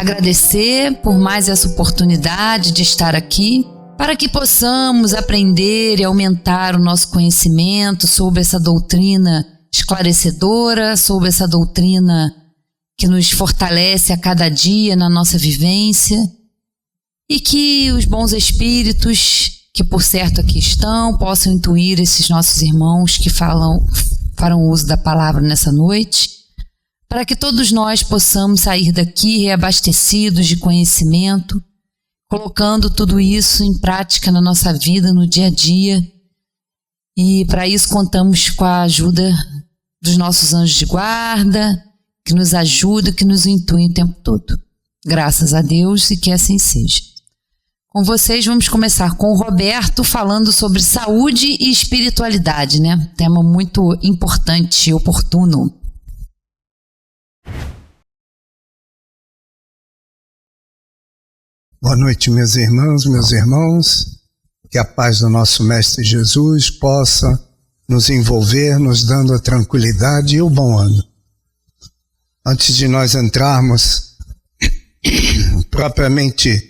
agradecer por mais essa oportunidade de estar aqui, para que possamos aprender e aumentar o nosso conhecimento sobre essa doutrina esclarecedora, sobre essa doutrina que nos fortalece a cada dia na nossa vivência, e que os bons espíritos, que por certo aqui estão, possam intuir esses nossos irmãos que farão uso da palavra nessa noite, para que todos nós possamos sair daqui reabastecidos de conhecimento, colocando tudo isso em prática na nossa vida, no dia a dia. E para isso contamos com a ajuda dos nossos anjos de guarda, que nos ajudam, que nos intuem o tempo todo. Graças a Deus, e que assim seja. Com vocês vamos começar com o Roberto falando sobre saúde e espiritualidade, né? Tema muito importante e oportuno. Boa noite, meus irmãos, meus irmãos. Que a paz do nosso Mestre Jesus possa nos envolver, nos dando a tranquilidade e o bom ano. Antes de nós entrarmos propriamente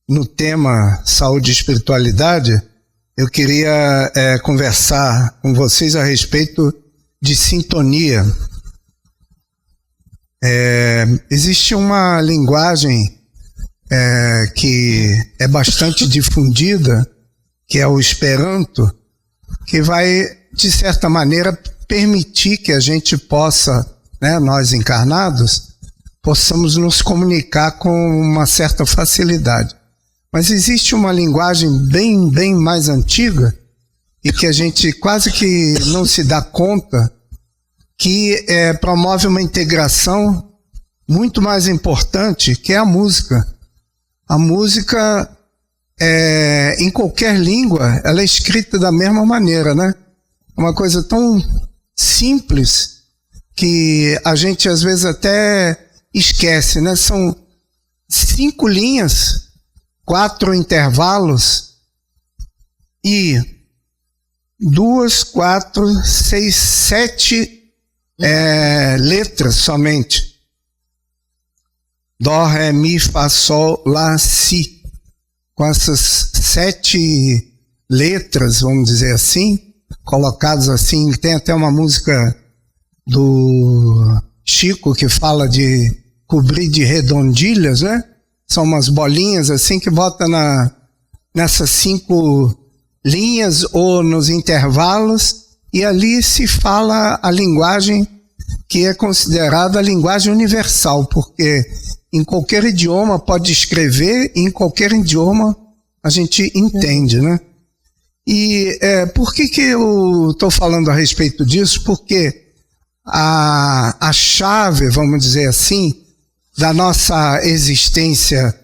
no tema saúde e espiritualidade, eu queria conversar com vocês a respeito de sintonia. Existe uma linguagem que é bastante difundida, que é o Esperanto, que vai, de certa maneira, permitir que a gente possa, nós encarnados, possamos nos comunicar com uma certa facilidade. Mas existe uma linguagem bem mais antiga, e que a gente quase que não se dá conta, que promove uma integração muito mais importante, que é a música. A música, em qualquer língua, ela é escrita da mesma maneira, né? É uma coisa tão simples que a gente às vezes até esquece, né? São 5 linhas, 4 intervalos e 2, 4, 6, 7 letras somente. Dó, Ré, Mi, Fá, Sol, Lá, Si. Com essas 7 letras, vamos dizer assim, colocadas assim. Tem até uma música do Chico que fala de cobrir de redondilhas, né? São umas bolinhas assim que bota nessas 5 linhas ou nos intervalos, e ali se fala a linguagem que é considerada a linguagem universal, porque em qualquer idioma pode escrever, e em qualquer idioma a gente entende, né? E por que eu estou falando a respeito disso? Porque a chave, vamos dizer assim, da nossa existência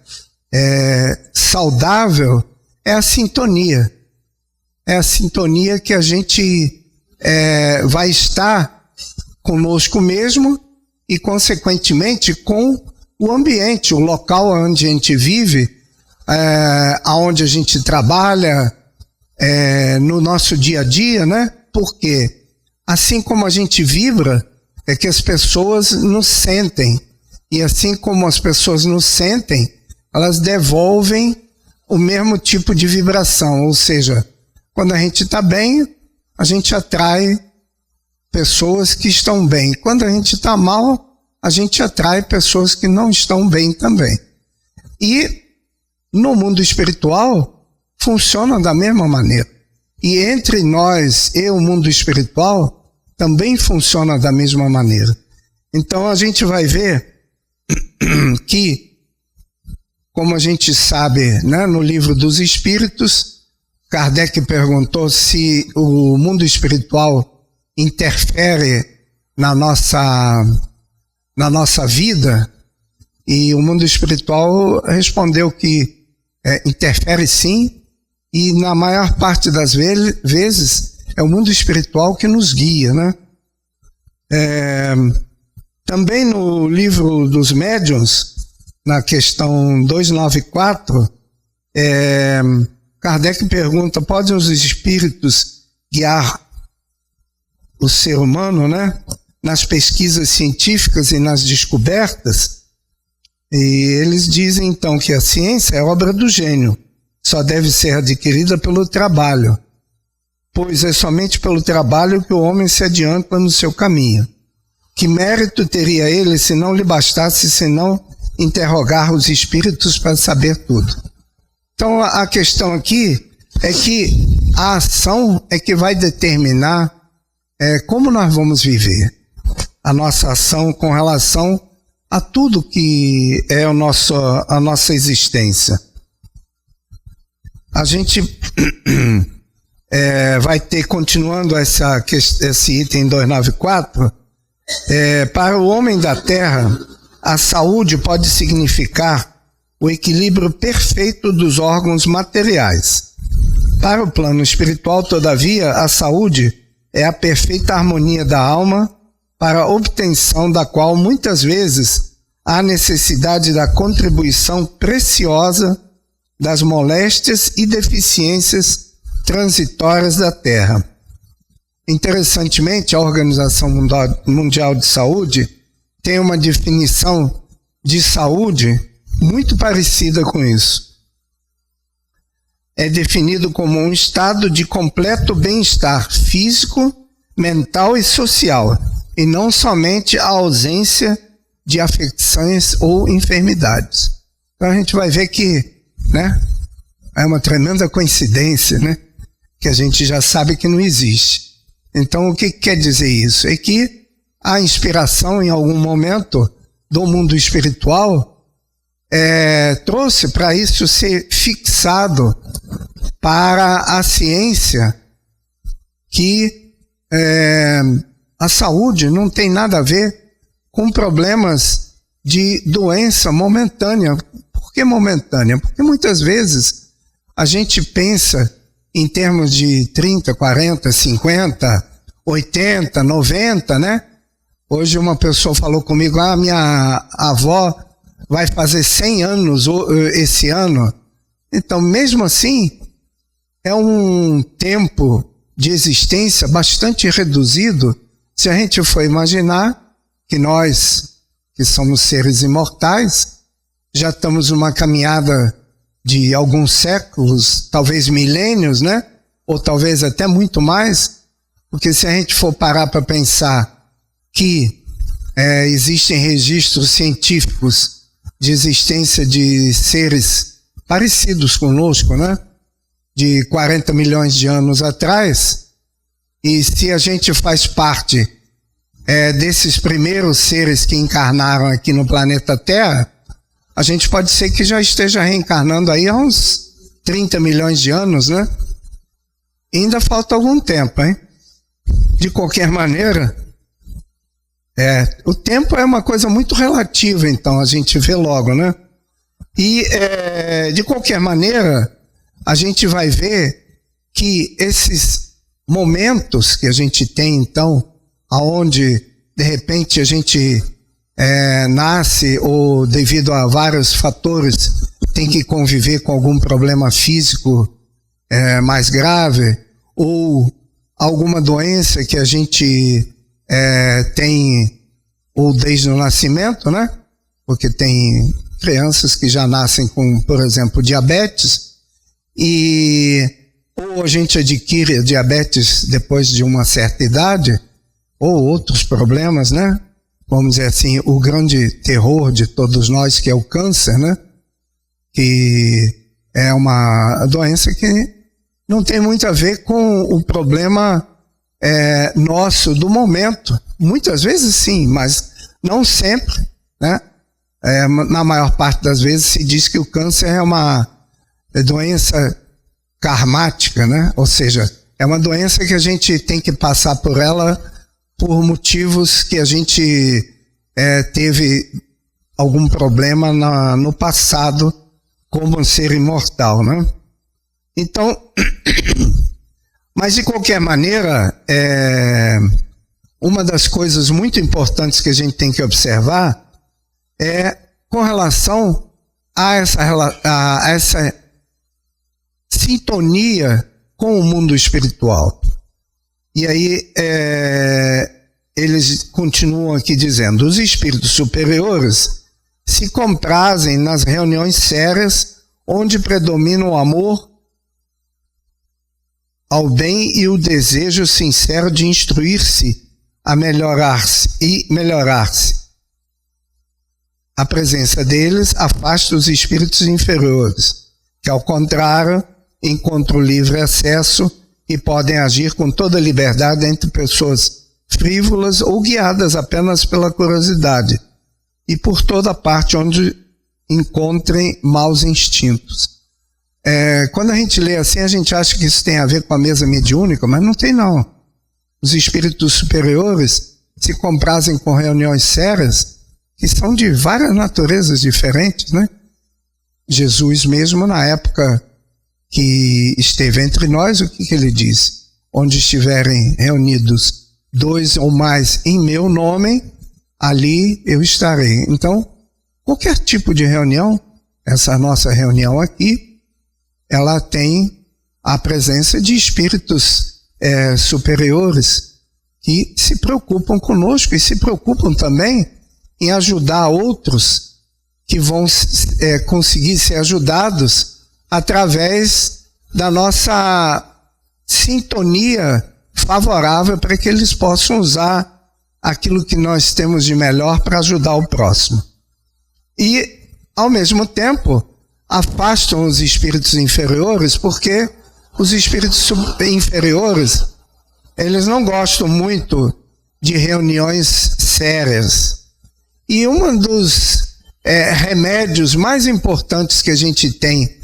saudável é a sintonia. É a sintonia que a gente vai estar conosco mesmo e, consequentemente, com o ambiente, o local onde a gente vive, aonde a gente trabalha, no nosso dia a dia, né? Porque assim como a gente vibra, é que as pessoas nos sentem. E assim como as pessoas nos sentem, elas devolvem o mesmo tipo de vibração. Ou seja, quando a gente está bem, a gente atrai pessoas que estão bem. Quando a gente está mal, a gente atrai pessoas que não estão bem também. E no mundo espiritual funciona da mesma maneira. E entre nós e o mundo espiritual também funciona da mesma maneira. Então a gente vai ver que, como a gente sabe, né, no livro dos Espíritos, Kardec perguntou se o mundo espiritual interfere na nossa vida, e o mundo espiritual respondeu que interfere sim, e na maior parte das vezes é o mundo espiritual que nos guia, né? Também no livro dos Médiuns, na questão 294, Kardec pergunta: podem os espíritos guiar o ser humano, né, nas pesquisas científicas e nas descobertas? E eles dizem então que a ciência é obra do gênio, só deve ser adquirida pelo trabalho, pois é somente pelo trabalho que o homem se adianta no seu caminho. Que mérito teria ele se não lhe bastasse senão interrogar os espíritos para saber tudo? Então a questão aqui é que a ação é que vai determinar como nós vamos viver. A nossa ação com relação a tudo que é a nossa existência. A gente vai ter, continuando esse item 294, para o homem da Terra, a saúde pode significar o equilíbrio perfeito dos órgãos materiais. Para o plano espiritual, todavia, a saúde é a perfeita harmonia da alma, para a obtenção da qual muitas vezes há necessidade da contribuição preciosa das moléstias e deficiências transitórias da Terra. Interessantemente, a Organização Mundial de Saúde tem uma definição de saúde muito parecida com isso. É definido como um estado de completo bem-estar físico, mental e social, e não somente a ausência de afecções ou enfermidades. Então a gente vai ver que, é uma tremenda coincidência, que a gente já sabe que não existe. Então o que quer dizer isso? É que a inspiração em algum momento do mundo espiritual trouxe para isso ser fixado para a ciência que a saúde não tem nada a ver com problemas de doença momentânea. Por que momentânea? Porque muitas vezes a gente pensa em termos de 30, 40, 50, 80, 90, Hoje uma pessoa falou comigo, minha avó vai fazer 100 anos esse ano. Então, mesmo assim, é um tempo de existência bastante reduzido, se a gente for imaginar que nós, que somos seres imortais, já estamos numa caminhada de alguns séculos, talvez milênios, ou talvez até muito mais, porque se a gente for parar para pensar que existem registros científicos de existência de seres parecidos conosco, de 40 milhões de anos atrás, e se a gente faz parte desses primeiros seres que encarnaram aqui no planeta Terra, a gente pode ser que já esteja reencarnando aí há uns 30 milhões de anos, E ainda falta algum tempo, hein? De qualquer maneira, o tempo é uma coisa muito relativa, então a gente vê logo, E, de qualquer maneira, a gente vai ver que esses momentos que a gente tem, então, aonde, de repente, a gente nasce ou, devido a vários fatores, tem que conviver com algum problema físico mais grave, ou alguma doença que a gente tem, ou desde o nascimento, Porque tem crianças que já nascem com, por exemplo, diabetes, ou a gente adquire a diabetes depois de uma certa idade, ou outros problemas, Vamos dizer assim, o grande terror de todos nós, que é o câncer, Que é uma doença que não tem muito a ver com o problema nosso do momento. Muitas vezes sim, mas não sempre, na maior parte das vezes se diz que o câncer é uma doença karmática, Ou seja, é uma doença que a gente tem que passar por ela por motivos que a gente teve algum problema no passado como um ser imortal, Então, mas de qualquer maneira, uma das coisas muito importantes que a gente tem que observar é com relação a essa sintonia com o mundo espiritual. E aí eles continuam aqui dizendo: os espíritos superiores se comprazem nas reuniões sérias onde predomina o amor ao bem e o desejo sincero de instruir-se a melhorar-se e melhorar-se. A presença deles afasta os espíritos inferiores, que ao contrário encontram livre acesso e podem agir com toda liberdade entre pessoas frívolas ou guiadas apenas pela curiosidade e por toda parte onde encontrem maus instintos. Quando a gente lê assim, a gente acha que isso tem a ver com a mesa mediúnica, mas não tem não. Os espíritos superiores se comprazem com reuniões sérias que são de várias naturezas diferentes, né? Jesus mesmo, na época que esteve entre nós, o que ele disse? Onde estiverem reunidos 2 ou mais em meu nome, ali eu estarei. Então, qualquer tipo de reunião, essa nossa reunião aqui, ela tem a presença de espíritos superiores que se preocupam conosco e se preocupam também em ajudar outros que vão conseguir ser ajudados através da nossa sintonia favorável para que eles possam usar aquilo que nós temos de melhor para ajudar o próximo. E, ao mesmo tempo, afastam os espíritos inferiores, porque os espíritos inferiores, eles não gostam muito de reuniões sérias. E um dos remédios mais importantes que a gente tem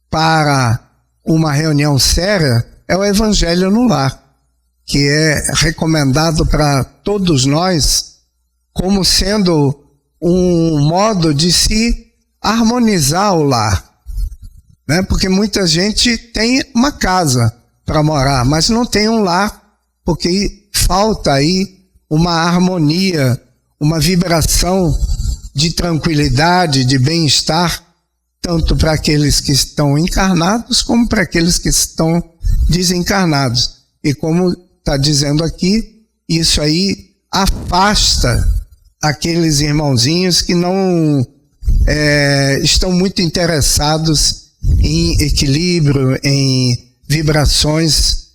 para uma reunião séria é o Evangelho no Lar, que é recomendado para todos nós como sendo um modo de se harmonizar o lar, né? Porque muita gente tem uma casa para morar, mas não tem um lar, porque falta aí uma harmonia, uma vibração de tranquilidade, de bem-estar, tanto para aqueles que estão encarnados como para aqueles que estão desencarnados. E como está dizendo aqui, isso aí afasta aqueles irmãozinhos que não estão muito interessados em equilíbrio, em vibrações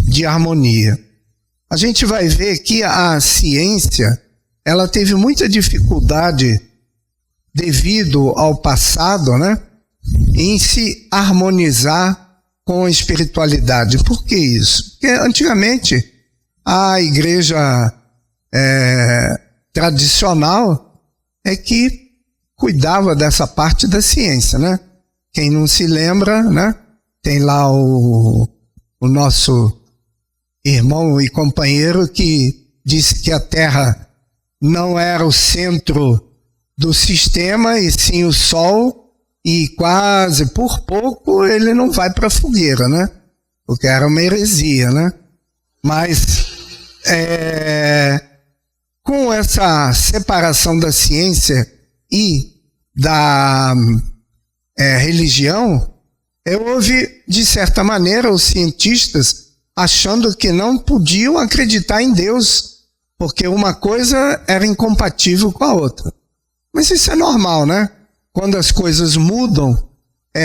de harmonia. A gente vai ver que a ciência, ela teve muita dificuldade devido ao passado, né, em se harmonizar com a espiritualidade. Por que isso? Porque antigamente a igreja tradicional é que cuidava dessa parte da ciência, né? Quem não se lembra, né? Tem lá o nosso irmão e companheiro que disse que a Terra não era o centro do sistema, e sim o Sol, e quase por pouco ele não vai para a fogueira, né? Porque era uma heresia, né? Mas com essa separação da ciência e da religião, houve, de certa maneira, os cientistas achando que não podiam acreditar em Deus, porque uma coisa era incompatível com a outra. Mas isso é normal, né? Quando as coisas mudam,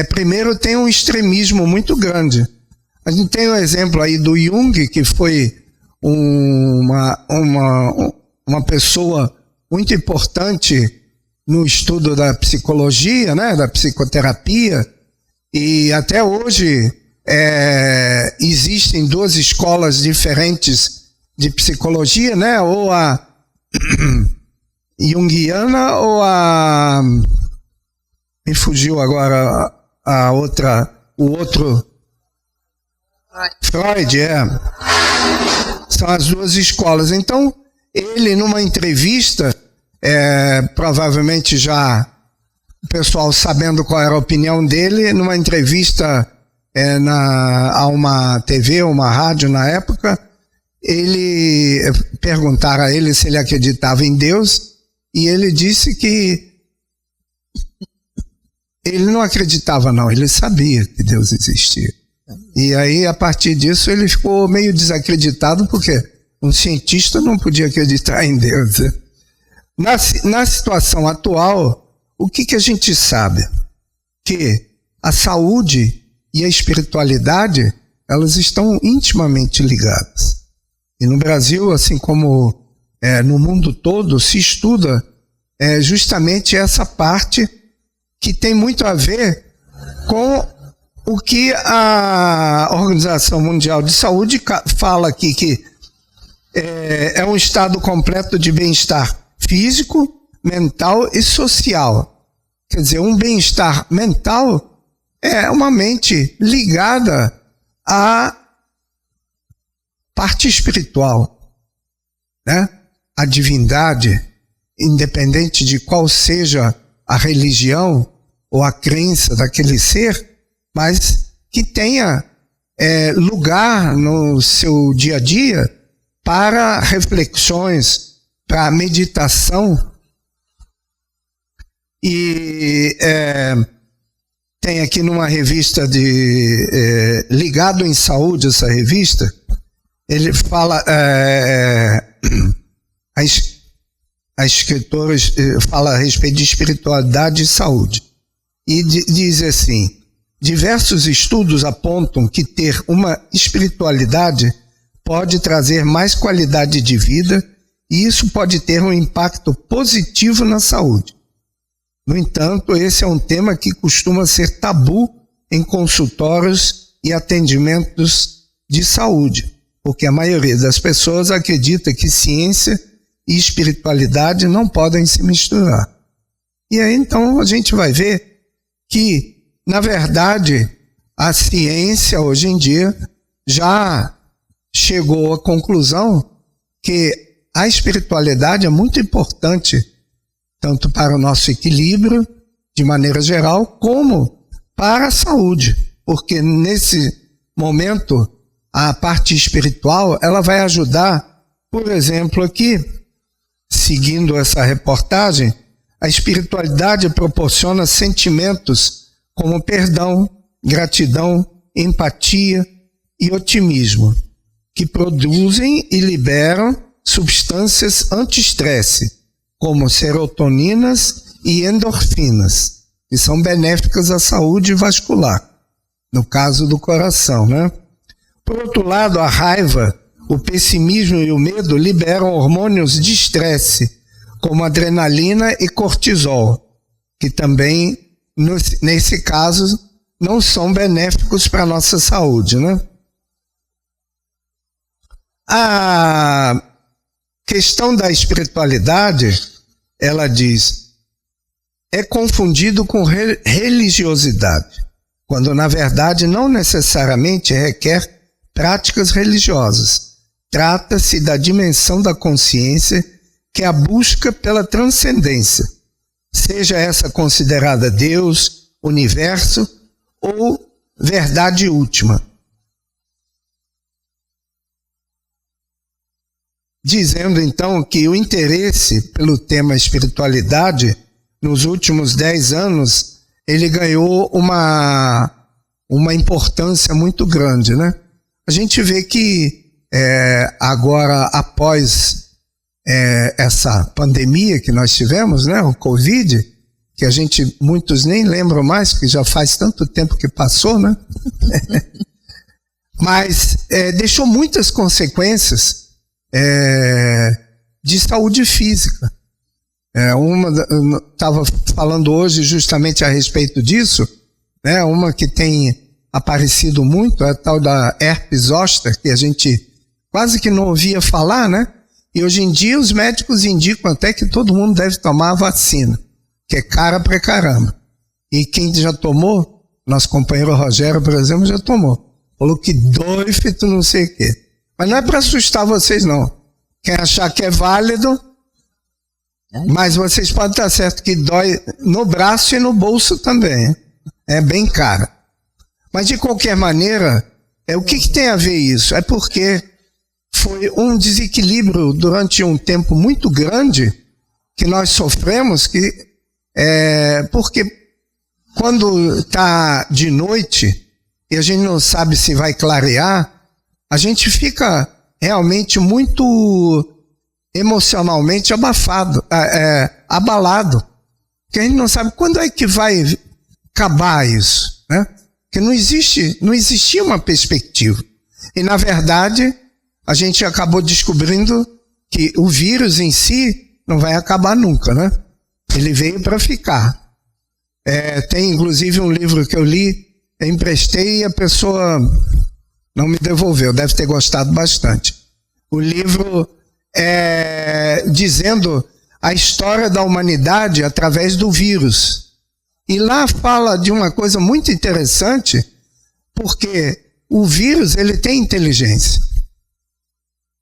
primeiro tem um extremismo muito grande. A gente tem um exemplo aí do Jung, que foi uma pessoa muito importante no estudo da psicologia, né, da psicoterapia, e até hoje existem 2 escolas diferentes de psicologia, né, ou a junguiana ou a... me fugiu agora a outra, o outro... Freud, São as 2 escolas. Então, ele numa entrevista, provavelmente já o pessoal sabendo qual era a opinião dele, numa entrevista a uma TV, uma rádio na época, perguntaram a ele se ele acreditava em Deus, e ele disse que ele não acreditava não, ele sabia que Deus existia. E aí, a partir disso, ele ficou meio desacreditado, porque um cientista não podia acreditar em Deus. Na situação atual, o que a gente sabe? Que a saúde e a espiritualidade, elas estão intimamente ligadas. E no Brasil, assim como no mundo todo, se estuda justamente essa parte que tem muito a ver com o que a Organização Mundial de Saúde fala aqui, que é um estado completo de bem-estar físico, mental e social. Quer dizer, um bem-estar mental é uma mente ligada à parte espiritual, né? A divindade, independente de qual seja a religião ou a crença daquele ser, mas que tenha lugar no seu dia a dia para reflexões, para meditação. E tem aqui numa revista Ligado em Saúde, essa revista, ele fala, a escritora fala a respeito de espiritualidade e saúde. E diz assim: diversos estudos apontam que ter uma espiritualidade pode trazer mais qualidade de vida e isso pode ter um impacto positivo na saúde. No entanto, esse é um tema que costuma ser tabu em consultórios e atendimentos de saúde, porque a maioria das pessoas acredita que ciência e espiritualidade não podem se misturar. E aí então a gente vai ver que, na verdade, a ciência hoje em dia já chegou à conclusão que a espiritualidade é muito importante, tanto para o nosso equilíbrio, de maneira geral, como para a saúde, porque nesse momento a parte espiritual ela vai ajudar, por exemplo, aqui, seguindo essa reportagem, a espiritualidade proporciona sentimentos como perdão, gratidão, empatia e otimismo, que produzem e liberam substâncias anti-estresse, como serotoninas e endorfinas, que são benéficas à saúde vascular, no caso do coração, né? Por outro lado, a raiva, o pessimismo e o medo liberam hormônios de estresse, como adrenalina e cortisol, que também, nesse caso, não são benéficos para a nossa saúde, né? A questão da espiritualidade, ela diz, é confundido com religiosidade, quando na verdade não necessariamente requer práticas religiosas. Trata-se da dimensão da consciência que é a busca pela transcendência, seja essa considerada Deus, universo ou verdade última. Dizendo então que o interesse pelo tema espiritualidade nos últimos 10 anos, ele ganhou uma importância muito grande, né? A gente vê que agora, após essa pandemia que nós tivemos, né, o Covid, que muitos nem lembram mais, que já faz tanto tempo que passou, né? Mas deixou muitas consequências de saúde física. Estava falando hoje justamente a respeito disso, né? Uma que tem aparecido muito é a tal da herpes zoster, que a gente quase que não ouvia falar, né? E hoje em dia os médicos indicam até que todo mundo deve tomar a vacina, que é cara pra caramba. E quem já tomou, nosso companheiro Rogério, por exemplo, já tomou. Falou que dói, feito não sei o quê. Mas não é para assustar vocês, não. Quem achar que é válido, mas vocês podem estar certo que dói no braço e no bolso também. É bem caro. Mas de qualquer maneira, o que tem a ver isso? É porque foi um desequilíbrio durante um tempo muito grande que nós sofremos, porque quando está de noite e a gente não sabe se vai clarear, a gente fica realmente muito emocionalmente abalado. Porque a gente não sabe quando é que vai acabar isso, né? Porque não existia uma perspectiva. E, na verdade, a gente acabou descobrindo que o vírus em si não vai acabar nunca, né? Ele veio para ficar. Tem, inclusive, um livro que eu li, eu emprestei e a pessoa não me devolveu, deve ter gostado bastante. O livro dizendo a história da humanidade através do vírus. E lá fala de uma coisa muito interessante, porque o vírus, ele tem inteligência.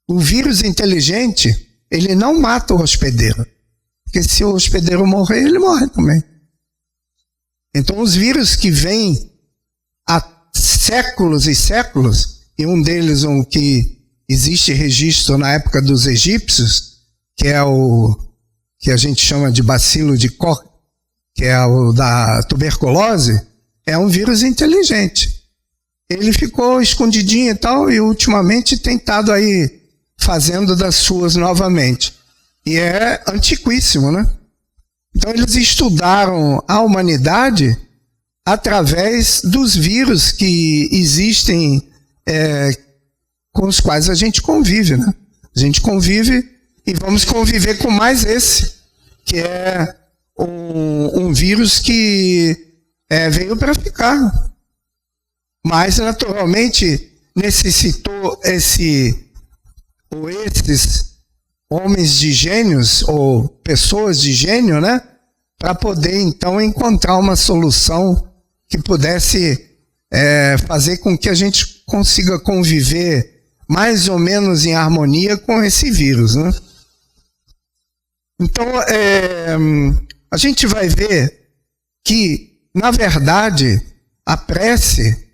O vírus inteligente, ele não mata o hospedeiro. Porque se o hospedeiro morrer, ele morre também. Então, os vírus que vêm há séculos e séculos, e um deles, um que existe registro na época dos egípcios, que é o que a gente chama de bacilo de Koch, que é o da tuberculose, é um vírus inteligente. Ele ficou escondidinho e tal, e ultimamente tem estado aí fazendo das suas novamente. E é antiquíssimo, né? Então eles estudaram a humanidade através dos vírus que existem, com os quais a gente convive, né? A gente convive e vamos conviver com mais esse, que é um vírus que veio para ficar. Mas, naturalmente, necessitou esses homens de gênios, ou pessoas de gênio, né? Para poder, então, encontrar uma solução que pudesse fazer com que a gente consiga conviver mais ou menos em harmonia com esse vírus, né? Então, a gente vai ver que, na verdade, a prece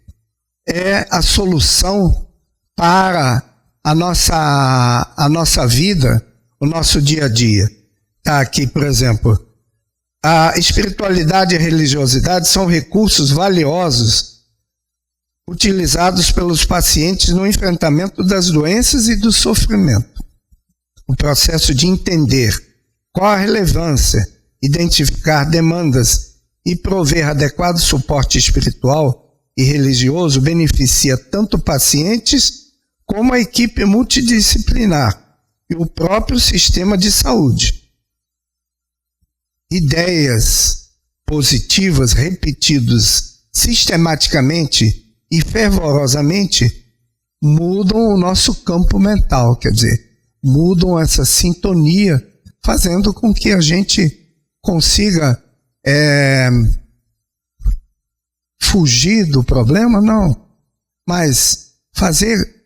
é a solução para a nossa vida, o nosso dia a dia. Tá aqui, por exemplo, a espiritualidade e a religiosidade são recursos valiosos utilizados pelos pacientes no enfrentamento das doenças e do sofrimento. O processo de entender qual a relevância, identificar demandas e prover adequado suporte espiritual e religioso beneficia tanto pacientes como a equipe multidisciplinar e o próprio sistema de saúde. Ideias positivas repetidas sistematicamente e fervorosamente mudam o nosso campo mental, quer dizer, mudam essa sintonia, fazendo com que a gente consiga fugir do problema, não, mas fazer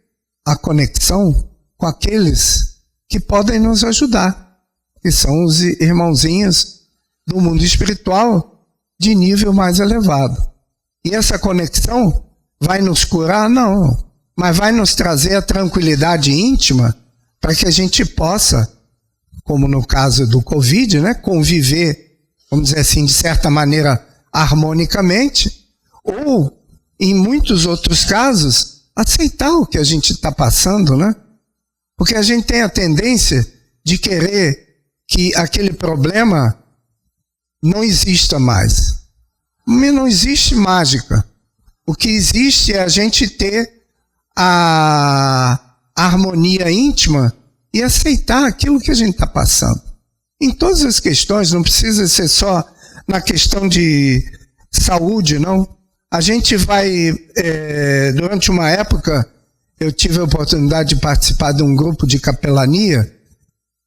a conexão com aqueles que podem nos ajudar, que são os irmãozinhos do mundo espiritual de nível mais elevado. E essa conexão vai nos curar? Não, mas vai nos trazer a tranquilidade íntima para que a gente possa, como no caso do Covid, né, conviver, vamos dizer assim, de certa maneira harmonicamente, ou, em muitos outros casos, aceitar o que a gente está passando, né? Porque a gente tem a tendência de querer que aquele problema não exista mais. Mas não existe mágica. O que existe é a gente ter a harmonia íntima e aceitar aquilo que a gente está passando. Em todas as questões, não precisa ser só na questão de saúde, não. A gente vai, durante uma época, eu tive a oportunidade de participar de um grupo de capelania,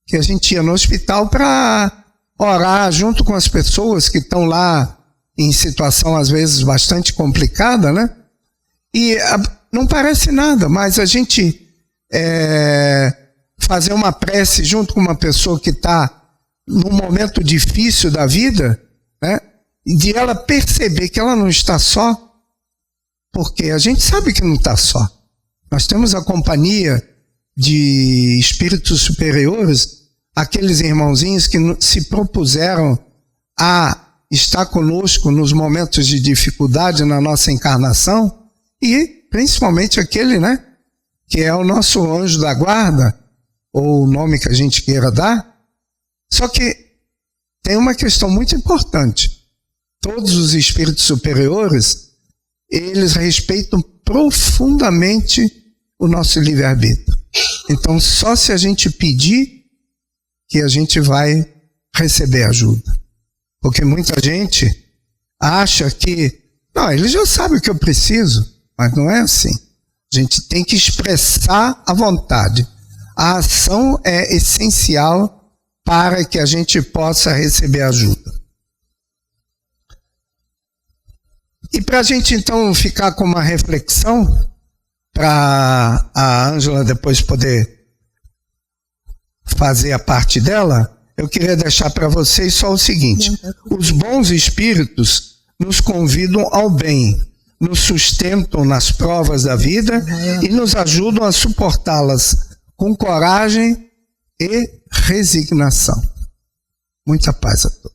que a gente ia no hospital para orar junto com as pessoas que estão lá em situação, às vezes, bastante complicada, né? E não parece nada, mas a gente fazer uma prece junto com uma pessoa que está num momento difícil da vida, né? De ela perceber que ela não está só, porque a gente sabe que não está só. Nós temos a companhia de espíritos superiores, aqueles irmãozinhos que se propuseram a estar conosco nos momentos de dificuldade na nossa encarnação, e principalmente aquele, né, que é o nosso anjo da guarda, ou o nome que a gente queira dar. Só que tem uma questão muito importante. Todos os espíritos superiores, eles respeitam profundamente o nosso livre-arbítrio. Então, só se a gente pedir que a gente vai receber ajuda. Porque muita gente acha que, não, ele já sabe o que eu preciso, mas não é assim. A gente tem que expressar a vontade. A ação é essencial para que a gente possa receber ajuda. E para a gente então ficar com uma reflexão, para a Ângela depois poder fazer a parte dela, eu queria deixar para vocês só o seguinte: os bons espíritos nos convidam ao bem, nos sustentam nas provas da vida e nos ajudam a suportá-las com coragem e resignação. Muita paz a todos.